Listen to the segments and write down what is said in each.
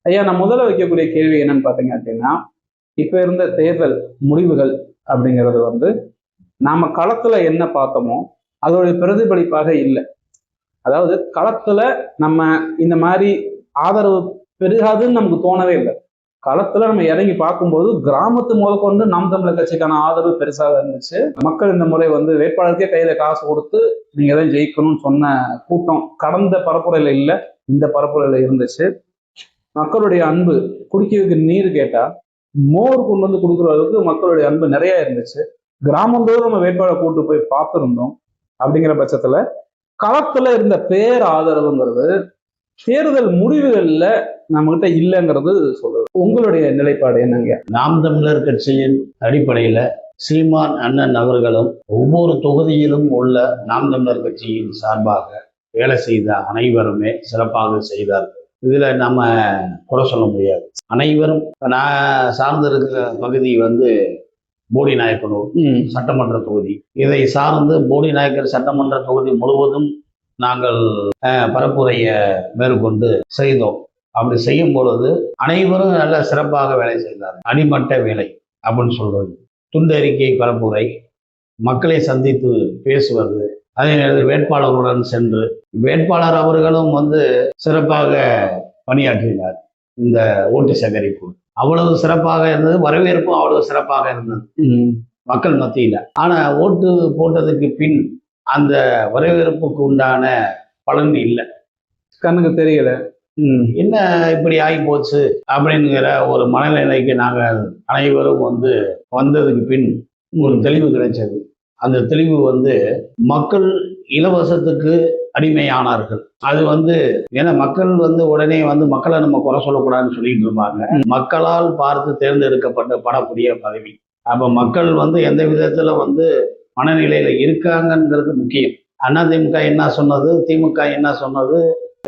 ஐயா, நான் முதல்ல வைக்கக்கூடிய கேள்வி என்னன்னு பாத்தீங்க அப்படின்னா, இப்ப இருந்த தேர்தல் முடிவுகள் அப்படிங்கிறது வந்து நாம களத்துல என்ன பார்த்தோமோ அதோடைய பிரதிபலிப்பாக இல்லை. அதாவது களத்துல நம்ம இந்த மாதிரி ஆதரவு பெருகாதுன்னு நமக்கு தோணவே இல்லை. களத்துல நம்ம இறங்கி பார்க்கும்போது கிராமத்து முதற்கொண்டு நாம் தமிழர் கட்சிக்கான ஆதரவு பெருசாக இருந்துச்சு. மக்கள் இந்த முறை வந்து வேட்பாளருக்கே கையில காசு கொடுத்து நீங்க எதாவது ஜெயிக்கணும்னு சொன்ன கூட்டம் கடந்த பரப்புரையில இல்லை, இந்த பரப்புரையில இருந்துச்சு. மக்களுடைய அன்பு, குடிக்கிறதுக்கு நீர் கேட்டா மோர் கொண்டு வந்து கொடுக்குற அளவுக்கு மக்களுடைய அன்பு நிறைய இருந்துச்சு. கிராமந்தோறும் நம்ம வேட்பாளர் கூட்டு போய் பார்த்துருந்தோம். அப்படிங்கிற பட்சத்துல களத்துல இருந்த பேர் ஆதரவுங்கிறது தேர்தல் முடிவுகள்ல நம்ம கிட்ட இல்லைங்கிறது சொல்லுது. உங்களுடைய நிலைப்பாடு என்னங்க? நாம் தமிழர் கட்சியின் அடிப்படையில சீமான் அண்ணன் அவர்களும் ஒவ்வொரு தொகுதியிலும் உள்ள நாம் தமிழர் கட்சியின் சார்பாக வேலை செய்த அனைவருமே சிறப்பாக செய்தார்கள். இதுல நம்ம குறை சொல்ல முடியாது. அனைவரும், நான் சார்ந்திருக்கிற பகுதி வந்து போடிநாயக்கனூர் சட்டமன்ற தொகுதி. இதை சார்ந்து போடிநாயக்கர் சட்டமன்ற தொகுதி முழுவதும் நாங்கள் பரப்புரையை மேற்கொண்டு செய்தோம். அப்படி செய்யும் பொழுது அனைவரும் நல்ல சிறப்பாக வேலை செய்தார்கள். அடிமட்ட வேலை அப்படின்னு சொல்றது, துண்டறிக்கை பரப்புரை, மக்களை சந்தித்து பேசுவது, அதே நேரத்தில் வேட்பாளர்களுடன் சென்று வேட்பாளர் அவர்களும் வந்து சிறப்பாக பணியாற்றினார். இந்த ஓட்டு சேகரிப்பு அவ்வளவு சிறப்பாக இருந்தது, வரவேற்பும் அவ்வளவு சிறப்பாக இருந்தது மக்கள் மத்தியில. ஆனா ஓட்டு போட்டதுக்கு பின் அந்த வரவேற்புக்கு உண்டான பலன் இல்லை, கண்ணுக்கு தெரியல. என்ன இப்படி ஆகி போச்சு அப்படிங்கிற ஒரு மனநிலைக்கு நாங்கள் அனைவரும் வந்து வந்ததுக்கு பின் ஒரு தெளிவு கிடைச்சது. அந்த தெளிவு வந்து மக்கள் இலவசத்துக்கு அடிமையானார்கள். அது வந்து ஏன்னா மக்கள் வந்து உடனே வந்து மக்களை நம்ம குறை சொல்லக்கூடாதுன்னு சொல்லிட்டு இருப்பாங்க. மக்களால் பார்த்து தேர்ந்தெடுக்கப்படக்கூடிய பதவி. அப்ப மக்கள் வந்து எந்த விதத்துல வந்து மனநிலையில இருக்காங்கங்கிறது முக்கியம். அதிமுக என்ன சொன்னது, திமுக என்ன சொன்னது,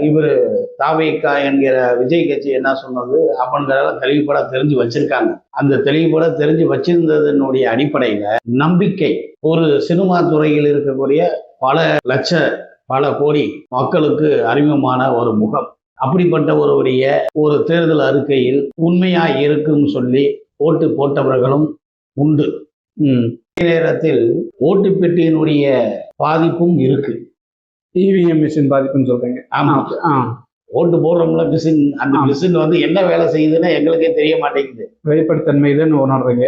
இவர் தாவேகா என்கிற விஜய் கட்சி என்ன சொன்னது அப்படிங்கிறத தெளிவுபட தெரிஞ்சு வச்சிருக்காங்க. அந்த தெளிவுபட தெரிஞ்சு வச்சிருந்ததனுடைய அடிப்படையில நம்பிக்கை, ஒரு சினிமா துறையில் இருக்கக்கூடிய பல கோடி மக்களுக்கு அறிமுகமான ஒரு முகம், அப்படிப்பட்ட ஒருவருடைய ஒரு தேர்தல் அறிக்கையில் உண்மையா இருக்குன்னு சொல்லி ஓட்டு போட்டவர்களும் உண்டு. நேரத்தில் ஓட்டு பெட்டியினுடைய பாதிப்பும் இருக்கு. இவிஎம் மிஷின் பாதிப்புன்னு சொல்றீங்க? ஆமா. ஓட்டு போடுறோம்ல மிஷின், அந்த மிஷின் வந்து என்ன வேலை செய்யுதுன்னு எங்களுக்கே தெரிய மாட்டேங்குது. வெளிப்படைத்தன்மை இல்லைன்னு உணர்றீங்க.